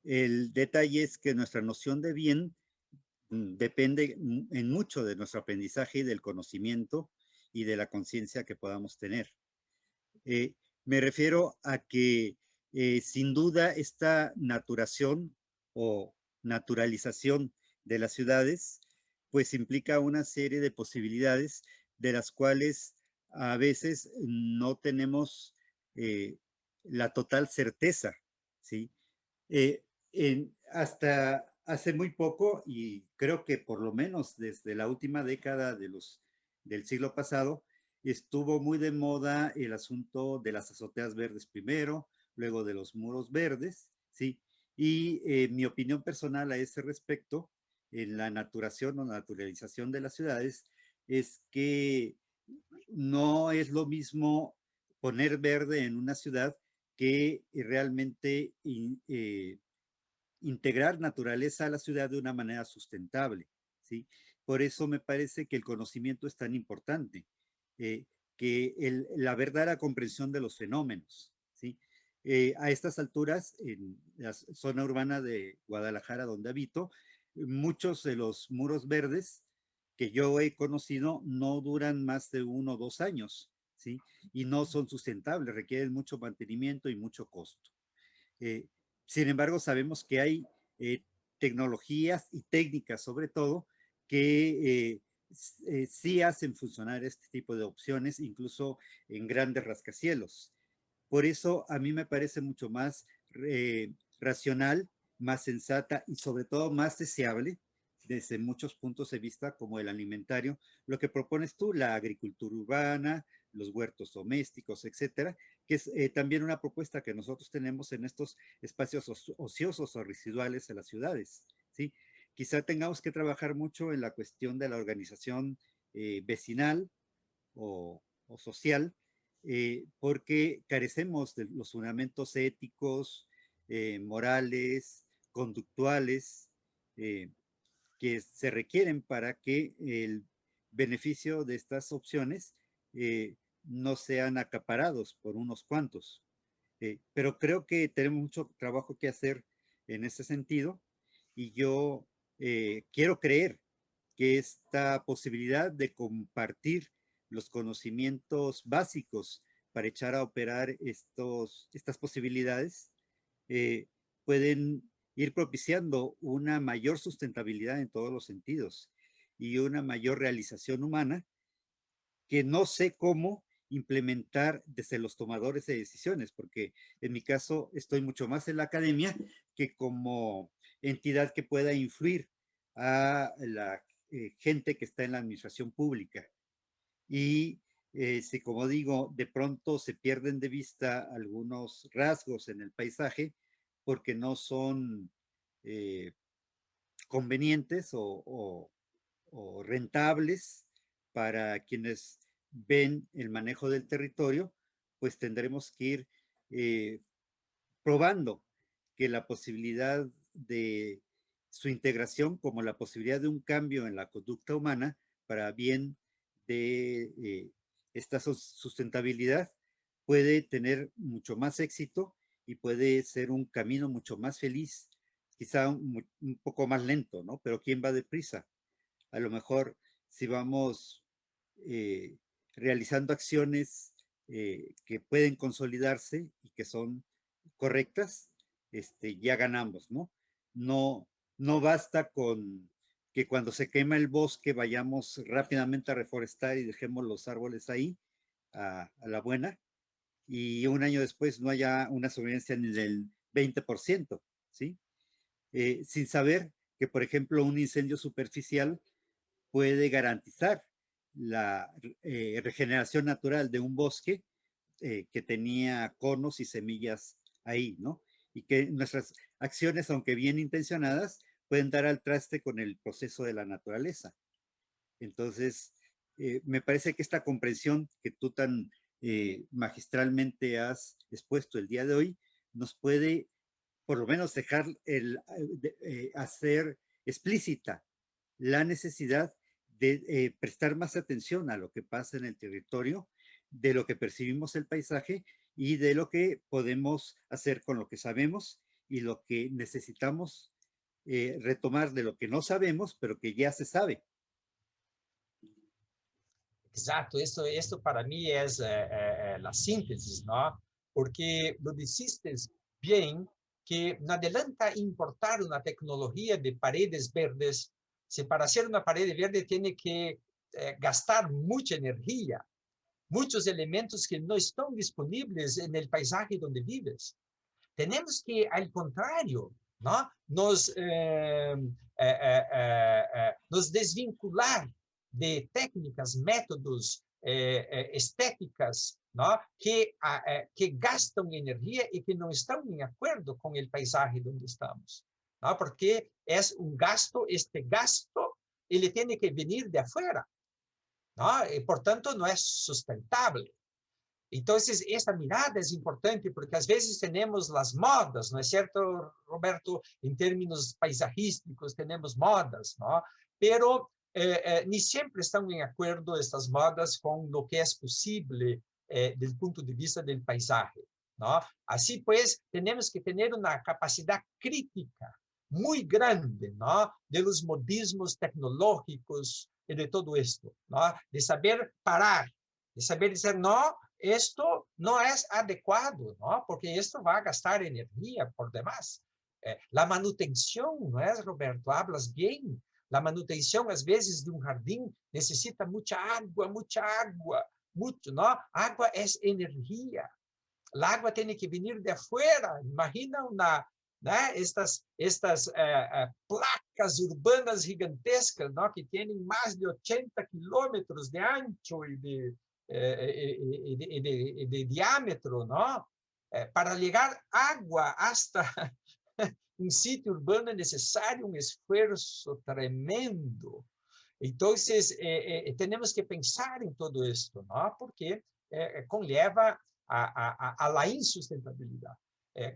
El detalle es que nuestra noción de bien depende en mucho de nuestro aprendizaje y del conocimiento y de la conciencia que podamos tener. Me refiero a que sin duda esta naturación o naturalización de las ciudades pues implica una serie de posibilidades de las cuales a veces no tenemos la total certeza, ¿sí? Hasta hace muy poco, y creo que por lo menos desde la última década del siglo pasado, estuvo muy de moda el asunto de las azoteas verdes primero, luego de los muros verdes, ¿sí? Y mi opinión personal a ese respecto, en la naturación o naturalización de las ciudades, es que no es lo mismo poner verde en una ciudad que realmente integrar naturaleza a la ciudad de una manera sustentable, ¿sí? Por eso me parece que el conocimiento es tan importante, que la verdadera comprensión de los fenómenos, ¿sí? A estas alturas, en la zona urbana de Guadalajara, donde habito, muchos de los muros verdes que yo he conocido no duran más de 1 o 2 años, ¿sí? Y no son sustentables, requieren mucho mantenimiento y mucho costo. Eh, Sin embargo, sabemos que hay tecnologías y técnicas, sobre todo, que sí hacen funcionar este tipo de opciones, incluso en grandes rascacielos. Por eso a mí me parece mucho más racional, más sensata y sobre todo más deseable desde muchos puntos de vista como el alimentario, lo que propones tú, la agricultura urbana, los huertos domésticos, etcétera, que es también una propuesta que nosotros tenemos en estos espacios ociosos o residuales de las ciudades, ¿sí? Quizá tengamos que trabajar mucho en la cuestión de la organización vecinal o social, porque carecemos de los fundamentos éticos, morales, conductuales, eh, que se requieren para que el beneficio de estas opciones no sean acaparados por unos cuantos. Pero creo que tenemos mucho trabajo que hacer en ese sentido y yo quiero creer que esta posibilidad de compartir los conocimientos básicos para echar a operar estas posibilidades, pueden ir propiciando una mayor sustentabilidad en todos los sentidos y una mayor realización humana que no sé cómo implementar desde los tomadores de decisiones, porque en mi caso estoy mucho más en la academia que como entidad que pueda influir a la gente que está en la administración pública. Y si, como digo, de pronto se pierden de vista algunos rasgos en el paisaje porque no son convenientes o rentables para quienes ven el manejo del territorio, pues tendremos que ir probando que la posibilidad de su integración como la posibilidad de un cambio en la conducta humana para bien de esta sustentabilidad puede tener mucho más éxito y puede ser un camino mucho más feliz, quizá un poco más lento, ¿no? Pero ¿quién va deprisa? A lo mejor si vamos realizando acciones que pueden consolidarse y que son correctas, ya ganamos, ¿no? No, no basta con que cuando se quema el bosque vayamos rápidamente a reforestar y dejemos los árboles ahí a la buena y un año después no haya una sobrevivencia ni del 20%, ¿sí? Sin saber que, por ejemplo, un incendio superficial puede garantizar la regeneración natural de un bosque que tenía conos y semillas ahí, ¿no? Y que nuestras acciones, aunque bien intencionadas, pueden dar al traste con el proceso de la naturaleza. Entonces, me parece que esta comprensión que tú tan magistralmente has expuesto el día de hoy nos puede por lo menos dejar hacer explícita la necesidad de prestar más atención a lo que pasa en el territorio, de lo que percibimos el paisaje y de lo que podemos hacer con lo que sabemos y lo que necesitamos retomar de lo que no sabemos, pero que ya se sabe. Exato, esto para mí es la síntesis, ¿no? Porque lo dijiste bien, que no adelanta importar una tecnología de paredes verdes, si para hacer una pared verde tiene que gastar mucha energía, muchos elementos que no están disponibles en el paisaje donde vives. Tenemos que, al contrario, ¿no? Nos desvincular de técnicas, métodos, estéticas, ¿no? Que gastan energía y que no están en acuerdo con el paisaje donde estamos, ¿no? Porque es un gasto, este gasto, ele tiene que venir de afuera, ¿no? Y por tanto no es sustentable. Entonces, esta mirada es importante porque a veces tenemos las modas, ¿no es cierto, Roberto? En términos paisajísticos tenemos modas, ¿no? Pero ni siempre están en acuerdo estas modas con lo que es posible desde el punto de vista del paisaje, ¿no? Así pues, tenemos que tener una capacidad crítica muy grande, ¿no? De los modismos tecnológicos y de todo esto, ¿no? De saber parar, de saber decir, no, esto no es adecuado, ¿no? Porque esto va a gastar energía por demás. La manutención, ¿no es, Roberto? Hablas bien. La manutención, a veces, de un jardín necesita mucha agua, mucho, ¿no? Agua es energía. El agua tiene que venir de afuera. Imagina una, ¿no? Estas placas urbanas gigantescas, ¿no? Que tienen más de 80 kilómetros de ancho y de diámetro, ¿no? Para llegar agua hasta un sitio urbano es necesario un esfuerzo tremendo. Entonces, tenemos que pensar en todo esto, ¿no? Porque conlleva a la insustentabilidad.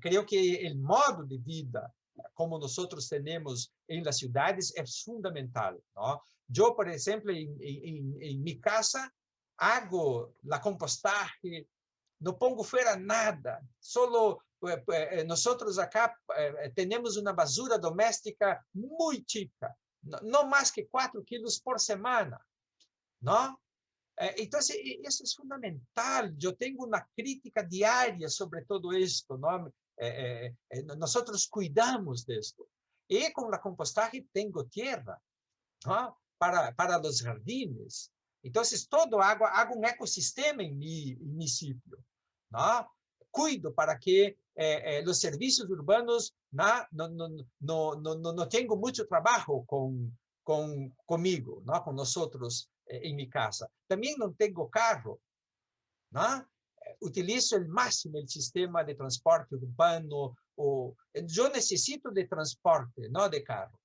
Creo que el modo de vida como nosotros tenemos en las ciudades es fundamental, ¿no? Yo, por ejemplo, en mi casa, hago la compostaje, no pongo fuera nada, solo nosotros acá tenemos una basura doméstica muy chica, no más que 4 kilos por semana, ¿no? Entonces, isso é fundamental. Eu tenho uma crítica diária sobre todo isto, não? Nós cuidamos disto. E com a compostagem tenho terra, não? Para os jardines. Então, todo hago um ecossistema em mi município, não? Cuido para que os serviços urbanos não tenham muito trabalho comigo, não? Com nós em minha casa. Também não tenho carro, não? Utilizo o máximo o sistema de transporte urbano. Eu necessito de transporte, não de carro.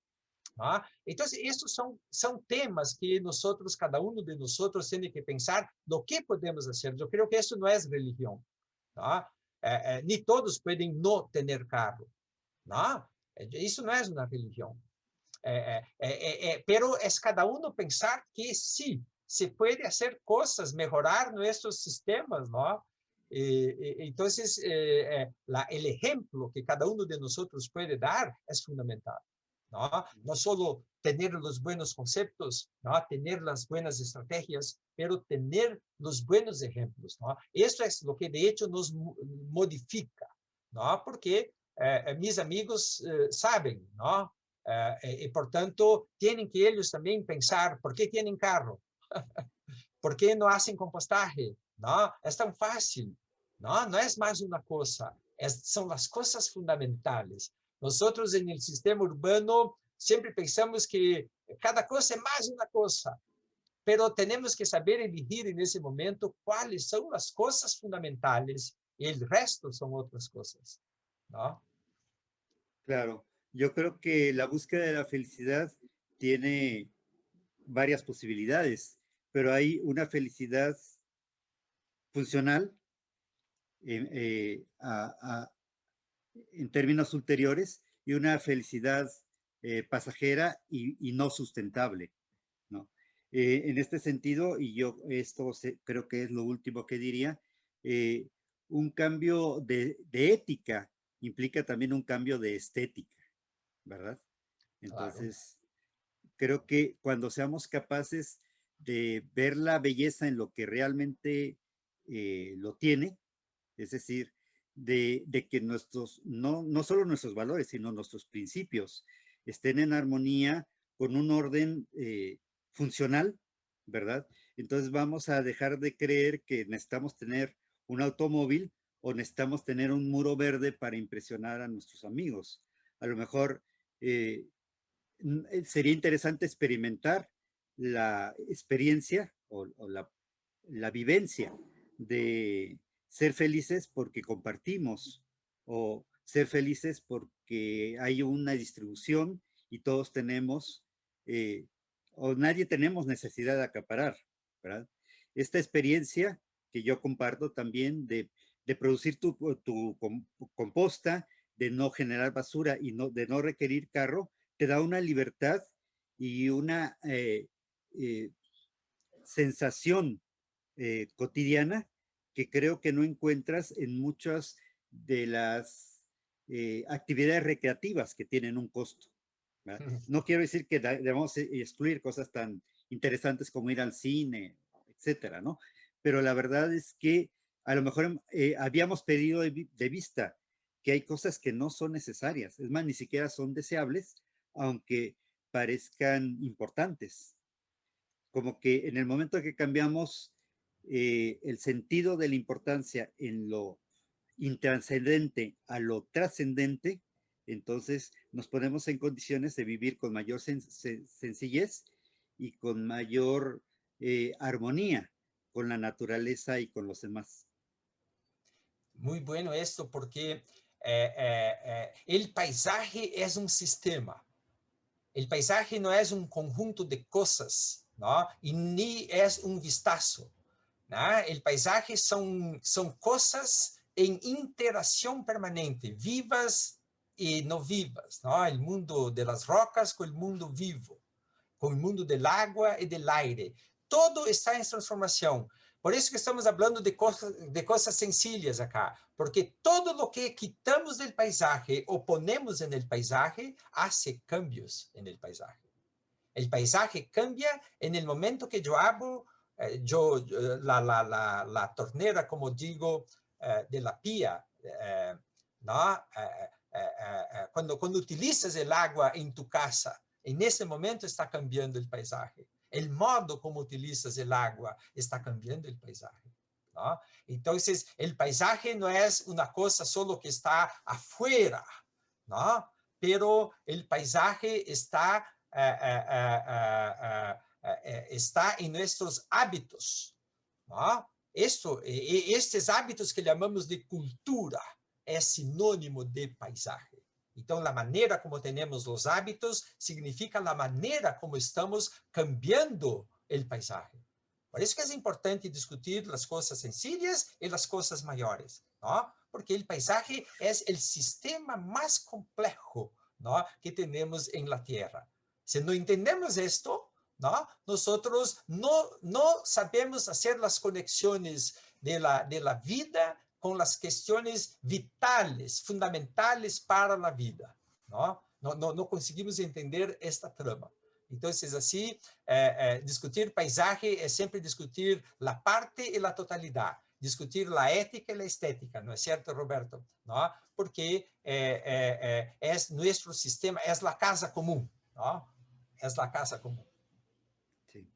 ¿No? Então, esses são temas que nós, cada um de nós, tem que pensar no que podemos fazer. Eu creio que isso não é religião. ¿No? Nem todos podem não ter carro. ¿No? Isso não é uma religião. Pero é cada um pensar que sim, se pode fazer coisas, melhorar nossos sistemas, ¿no? Então, o exemplo que cada um de nós pode dar é fundamental. ¿No? No solo tener los buenos conceptos, ¿no? Tener las buenas estrategias, pero tener los buenos ejemplos, ¿no? Eso es lo que de hecho nos modifica, ¿no? Porque mis amigos saben, ¿no? Y por tanto, tienen que ellos también pensar, ¿por qué tienen carro? ¿Por qué no hacen compostaje? ¿No? Es tan fácil, ¿no? No es más una cosa, son las cosas fundamentales. Nosotros en el sistema urbano siempre pensamos que cada cosa es más una cosa, pero tenemos que saber elegir en ese momento cuáles son las cosas fundamentales y el resto son otras cosas, ¿no? Claro, yo creo que la búsqueda de la felicidad tiene varias posibilidades, pero hay una felicidad funcional en términos ulteriores y una felicidad pasajera y no sustentable, ¿no? En este sentido, y yo creo que es lo último que diría, un cambio de ética implica también un cambio de estética, ¿verdad? Entonces, creo que cuando seamos capaces de ver la belleza en lo que realmente lo tiene, es decir, de que no solo nuestros valores, sino nuestros principios estén en armonía con un orden funcional, ¿verdad? Entonces vamos a dejar de creer que necesitamos tener un automóvil o necesitamos tener un muro verde para impresionar a nuestros amigos. A lo mejor sería interesante experimentar la experiencia o la vivencia de ser felices porque compartimos o ser felices porque hay una distribución y todos tenemos o nadie tenemos necesidad de acaparar, ¿verdad? Esta experiencia que yo comparto también de producir tu composta, de no generar basura y de no requerir carro, te da una libertad y una sensación cotidiana que creo que no encuentras en muchas de las actividades recreativas que tienen un costo, ¿verdad? No quiero decir que debamos excluir cosas tan interesantes como ir al cine, etcétera, ¿no? Pero la verdad es que a lo mejor habíamos perdido de vista que hay cosas que no son necesarias, es más, ni siquiera son deseables, aunque parezcan importantes. Como que en el momento que cambiamos el sentido de la importancia en lo intrascendente a lo trascendente, entonces nos ponemos en condiciones de vivir con mayor sencillez y con mayor armonía con la naturaleza y con los demás. Muy bueno esto porque el paisaje es un sistema. El paisaje no es un conjunto de cosas, ¿no? Y ni es un vistazo, ¿no? El paisaje son cosas en interacción permanente, vivas y no vivas, ¿no? El mundo de las rocas con el mundo vivo, con el mundo del agua y del aire. Todo está en transformación. Por isso que estamos falando de coisas sencillas acá, porque todo lo que quitamos del paisaje o ponemos en el paisaje hace cambios en el paisaje. El paisaje cambia en el momento que yo abro la tornera, como digo, de la pía, ¿no? Cuando utilizas el agua en tu casa, en ese momento está cambiando el paisaje. El modo como utilizas el agua está cambiando el paisaje, ¿no? Entonces, el paisaje no es una cosa solo que está afuera, ¿no? Pero el paisaje está, está en nuestros hábitos, ¿no? Estes hábitos que llamamos de cultura é sinônimo de paisaje. Então, a maneira como temos os hábitos significa a maneira como estamos cambiando o paisaje. Por isso que é importante discutir as coisas sencillas e as coisas maiores, ¿no? Porque o paisaje é o sistema mais complexo, ¿no? Que temos em la Tierra. Se não entendemos esto, ¿no? Nosotros no sabemos hacer las conexiones de la vida con las cuestiones vitales, fundamentales para la vida, ¿no? No conseguimos entender esta trama. Entonces, así, discutir paisaje es siempre discutir la parte y la totalidad, discutir la ética y la estética, ¿no es cierto, Roberto? ¿No? Porque es nuestro sistema, es la casa común, ¿no? Es la casa común. Sí.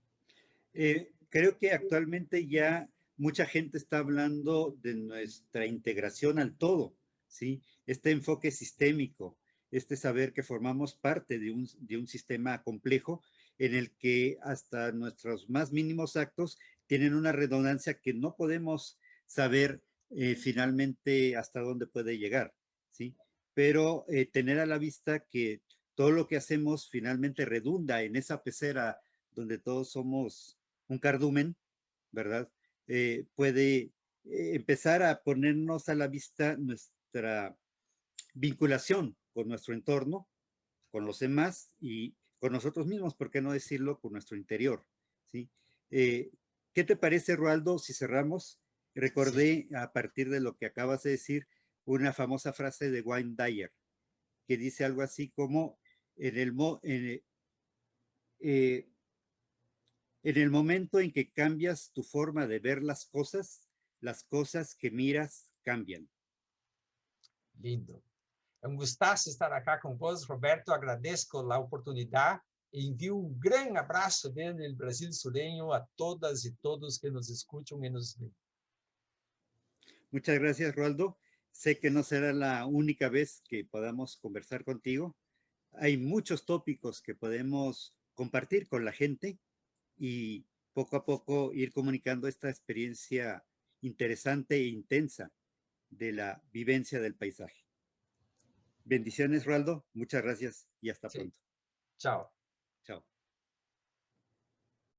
Creo que actualmente ya mucha gente está hablando de nuestra integración al todo, ¿sí? Este enfoque sistémico, este saber que formamos parte de un sistema complejo en el que hasta nuestros más mínimos actos tienen una redundancia que no podemos saber finalmente hasta dónde puede llegar, ¿sí? Pero tener a la vista que todo lo que hacemos finalmente redunda en esa pecera donde todos somos un cardumen, ¿verdad? Puede empezar a ponernos a la vista nuestra vinculación con nuestro entorno, con los demás y con nosotros mismos, ¿por qué no decirlo? Con nuestro interior, ¿sí? ¿Qué te parece, Roaldo, si cerramos? Recordé, Sí. a partir de lo que acabas de decir, una famosa frase de Wayne Dyer, que dice algo así como, eh, en el momento en que cambias tu forma de ver las cosas que miras cambian. Lindo. É gustazo estar aqui com vós, Roberto. Agradeço a oportunidade e envio grande abraço desde o Brasil sureño a todas e todos que nos escutam e nos ven. Muchas gracias, Roaldo. Sé que no será la única vez que podamos conversar contigo. Hay muchos tópicos que podemos compartir con la gente y poco a poco ir comunicando esta experiencia interesante e intensa de la vivencia del paisaje. Bendiciones, Roaldo. Muchas gracias y hasta Sí. pronto. Chao.